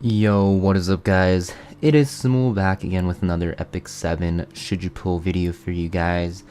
Yo, what is up guys? It is Samool back again with another Epic 7 Should You Pull video for you guys.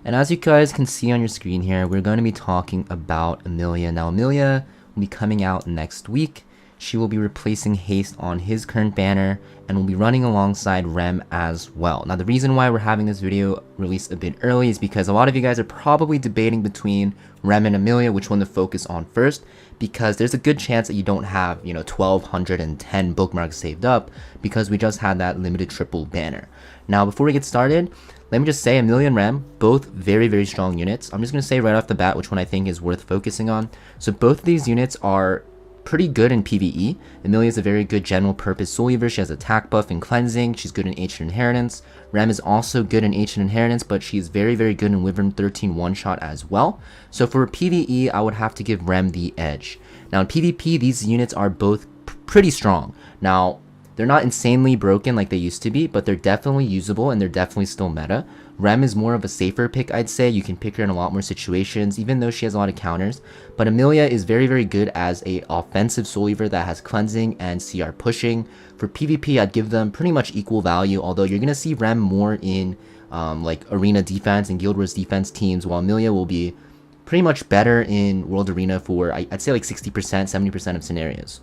And as you guys can see on your screen here, we're going to be talking about Emilia. Now Emilia will be coming out next week. She will be replacing Haste on his current banner and will be running alongside Rem as well. Now the reason why we're having this video released a bit early is because a lot of you guys are probably debating between Rem and Emilia, which one to focus on first, because there's a good chance that you don't have, 1210 bookmarks saved up because we just had that limited triple banner. Now before we get started, let me just say Emilia and Rem, both very, very strong units. I'm just going to say right off the bat which one I think is worth focusing on. So both of these units are pretty good in PvE. Emilia is a very good general purpose soul eater. She has attack buff and cleansing. She's good in ancient inheritance. Rem is also good in ancient inheritance, but she's very, very good in Wyvern 13 one-shot as well. So for PvE, I would have to give Rem the edge. Now in PvP, these units are both pretty strong. Now, they're not insanely broken like they used to be, but they're definitely usable and they're definitely still meta. Rem is more of a safer pick, I'd say. You can pick her in a lot more situations, even though she has a lot of counters. But Emilia is very, very good as a offensive soul eater that has cleansing and CR pushing. For PvP, I'd give them pretty much equal value, although you're going to see Rem more in like arena defense and guild wars defense teams, while Emilia will be pretty much better in world arena for, I'd say like 60%, 70% of scenarios.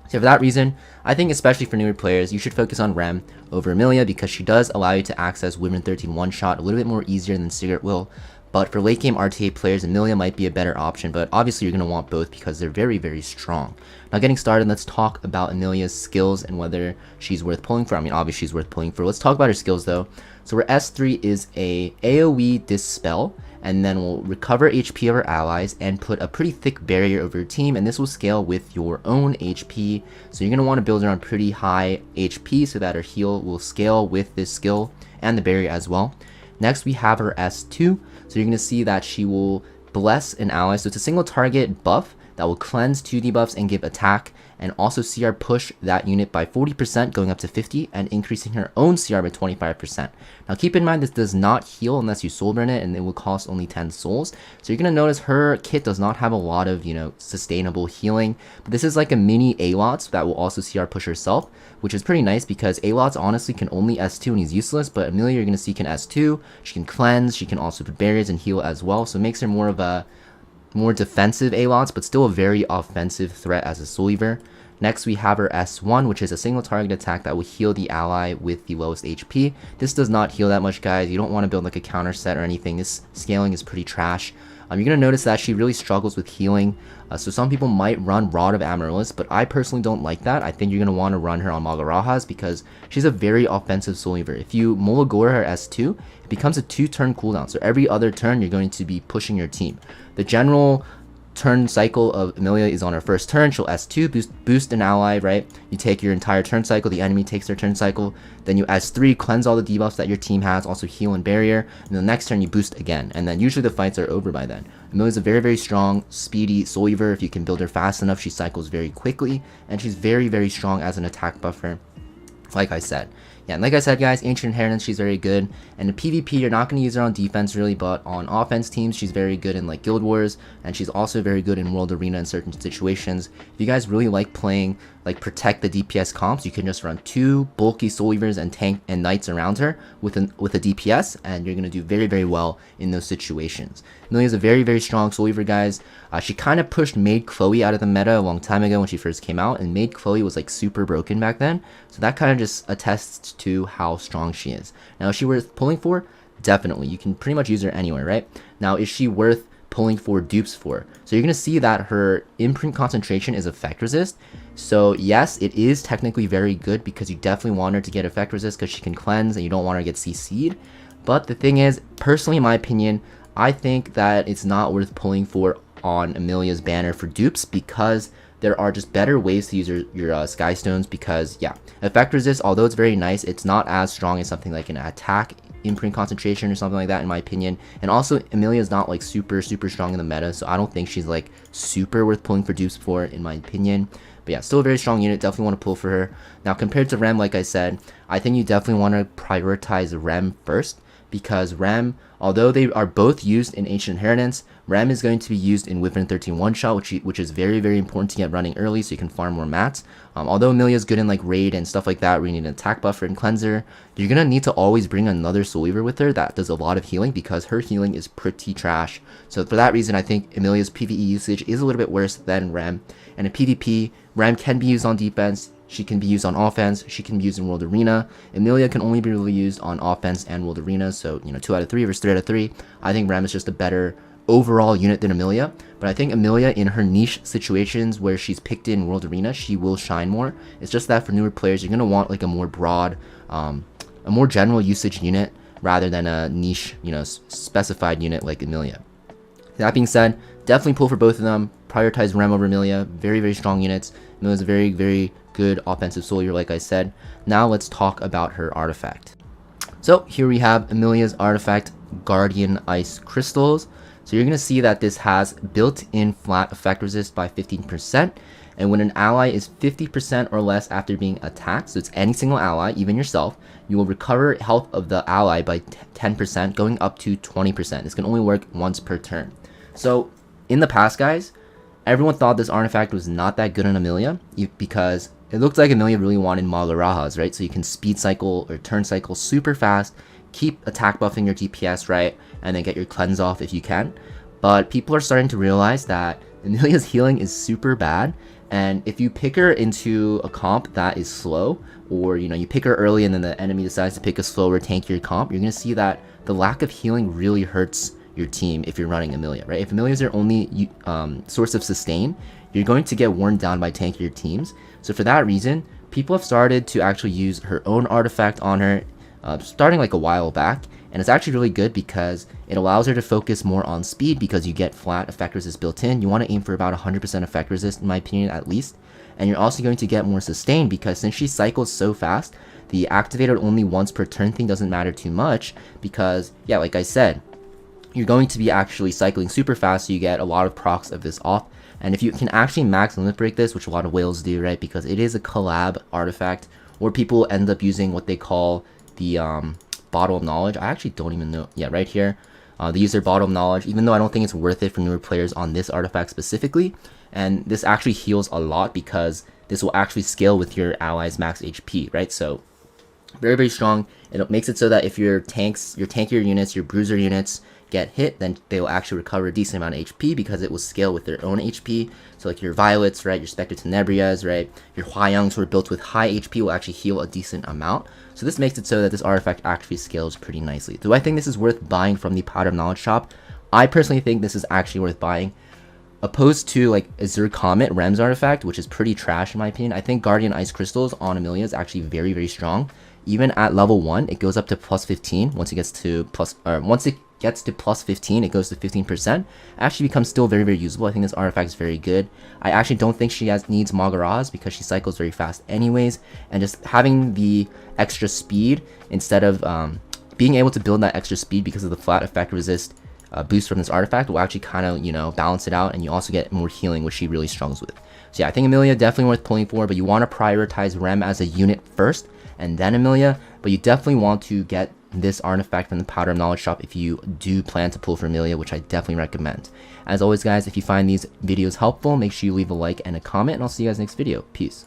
So for that reason, I think especially for newer players, you should focus on Rem over Emilia because she does allow you to access Wyvern 13 one-shot a little bit more easier than Cigarette will. But for late game RTA players, Emilia might be a better option, but obviously you're going to want both because they're very, very strong. Now getting started, let's talk about Emilia's skills and whether she's worth pulling for. I mean, obviously she's worth pulling for. Let's talk about her skills though. So her S3 is a AoE Dispel, and then we'll recover HP of our allies and put a pretty thick barrier over your team, and this will scale with your own HP. So you're going to want to build her on pretty high HP so that her heal will scale with this skill and the barrier as well. Next we have her S2, so you're going to see that she will bless an ally, so it's a single target buff that will cleanse 2 debuffs and give attack, and also CR push that unit by 40% going up to 50 and increasing her own CR by 25%. Now keep in mind this does not heal unless you soul burn it, and it will cost only 10 souls. So you're going to notice her kit does not have a lot of, sustainable healing, but this is like a mini Alots that will also CR push herself, which is pretty nice because Alots honestly can only S2 and he's useless, but Emilia you're going to see can S2, she can cleanse, she can also put barriers and heal as well, so it makes her more of a more defensive Alots, but still a very offensive threat as a soul eater. Next we have her S1, which is a single target attack that will heal the ally with the lowest HP. This does not heal that much, guys. You don't want to build like a counter set or anything. This scaling is pretty trash. You're going to notice that she really struggles with healing. So some people might run Rod of Amaryllis, but I personally don't like that. I think you're going to want to run her on Magarajas because she's a very offensive soul eater. If you Molagora her S2, it becomes a 2-turn cooldown. So every other turn, you're going to be pushing your team. The general turn cycle of Emilia is on her first turn. She'll S2, boost an ally, right? You take your entire turn cycle, the enemy takes their turn cycle, then you S3, cleanse all the debuffs that your team has, also heal and barrier, and the next turn you boost again, and then usually the fights are over by then. Emilia's a very, very strong, speedy soul eater. If you can build her fast enough, she cycles very quickly, and she's very, very strong as an attack buffer, like I said. Yeah, and like I said, guys, Ancient Inheritance, she's very good. And in PvP, you're not going to use her on defense, really, but on offense teams, she's very good in, like, Guild Wars, and she's also very good in World Arena in certain situations. If you guys really like playing, like, protect the DPS comps, you can just run 2 bulky Soul Eaters and tank and Knights around her with a DPS, and you're going to do very, very well in those situations. Emilia is a very, very strong Soul Eater, guys. She kind of pushed Maid Chloe out of the meta a long time ago when she first came out, and Maid Chloe was, like, super broken back then, so that kind of just attests to how strong she is. Now, is she worth pulling for? Definitely. You can pretty much use her anywhere, right? Now, is she worth pulling for dupes for? So you're going to see that her imprint concentration is effect resist. So yes, it is technically very good because you definitely want her to get effect resist because she can cleanse and you don't want her to get CC'd. But the thing is, personally in my opinion, I think that it's not worth pulling for on Emilia's banner for dupes because there are just better ways to use your Sky Stones because, yeah, effect resist, although it's very nice, it's not as strong as something like an attack imprint concentration or something like that in my opinion. And also, Emilia is not like super strong in the meta, so I don't think she's like super worth pulling for dupes for in my opinion. But yeah, still a very strong unit, definitely want to pull for her. Now compared to Rem, like I said, I think you definitely want to prioritize Rem first because Rem Although they are both used in Ancient Inheritance, Rem is going to be used in Wyvern 13 one-shot, which is very, very important to get running early so you can farm more mats. Although Emilia is good in like Raid and stuff like that, where you need an attack buffer and cleanser, you're going to need to always bring another Soul Weaver with her that does a lot of healing because her healing is pretty trash. So for that reason, I think Emilia's PvE usage is a little bit worse than Rem. And in PvP, Rem can be used on defense, she can be used on offense, she can be used in World Arena. Emilia can only be really used on offense and World Arena, so 2 out of 3 versus 3 out of 3. I think Rem is just a better overall unit than Emilia, but I think Emilia in her niche situations where she's picked in World Arena, she will shine more. It's just that for newer players, you're going to want like a more broad, a more general usage unit rather than a niche, specified unit like Emilia. That being said, definitely pull for both of them. Prioritize Rem over Emilia. Very, very strong units. Emilia's a very, very good offensive soldier, like I said. Now let's talk about her artifact. So here we have Emilia's artifact, Guardian Ice Crystals. So you're going to see that this has built-in flat effect resist by 15%. And when an ally is 50% or less after being attacked, so it's any single ally, even yourself, you will recover health of the ally by 10%, going up to 20%. This can only work once per turn. So in the past, guys, everyone thought this artifact was not that good on Emilia because it looked like Emilia really wanted Magarajas, right? So you can speed cycle or turn cycle super fast, keep attack buffing your DPS, right? And then get your cleanse off if you can. But people are starting to realize that Emilia's healing is super bad. And if you pick her into a comp that is slow, or you pick her early and then the enemy decides to pick a slower, tankier comp, you're going to see that the lack of healing really hurts your team if you're running Emilia, right? If Emilia is your only source of sustain, you're going to get worn down by tankier teams. So for that reason, people have started to actually use her own artifact on her, starting like a while back. And it's actually really good because it allows her to focus more on speed because you get flat effect resist built in. You want to aim for about 100% effect resist, in my opinion, at least. And you're also going to get more sustain because since she cycles so fast, the activated only once per turn thing doesn't matter too much because, yeah, like I said, you're going to be actually cycling super fast, so you get a lot of procs of this off. And if you can actually max limit break this, which a lot of whales do, right, because it is a collab artifact, or people end up using what they call the Bottle of Knowledge. I actually don't even know. Yeah, right here. They use their Bottle of Knowledge, even though I don't think it's worth it for newer players on this artifact specifically. And this actually heals a lot because this will actually scale with your allies' max HP, right? So very, very strong. It makes it so that if your tankier units, your bruiser units get hit, then they will actually recover a decent amount of HP because it will scale with their own HP. So like your Violets, right, your Spectre Tenebrias, right, your Hwayoungs who are built with high HP will actually heal a decent amount. So this makes it so that this artifact actually scales pretty nicely. Do I think this is worth buying from the Powder of Knowledge shop? I personally think this is actually worth buying. Opposed to like Azure Comet, Rem's artifact, which is pretty trash in my opinion, I think Guardian Ice Crystals on Emilia is actually very, very strong. Even at level 1, it goes up to plus 15. Once it gets to plus 15, it goes to 15%. Actually becomes still very, very usable. I think this artifact is very good. I actually don't think she needs Magaraz because she cycles very fast anyways. And just having the extra speed instead of being able to build that extra speed because of the flat effect resist boost from this artifact will actually kind of, balance it out. And you also get more healing, which she really struggles with. So yeah, I think Emilia definitely worth pulling for, but you want to prioritize Rem as a unit first and then Emilia. But you definitely want to get this artifact from the Powder of Knowledge shop if you do plan to pull for Emilia, which I definitely recommend. As always, guys, if you find these videos helpful, make sure you leave a like and a comment, and I'll see you guys next video. Peace.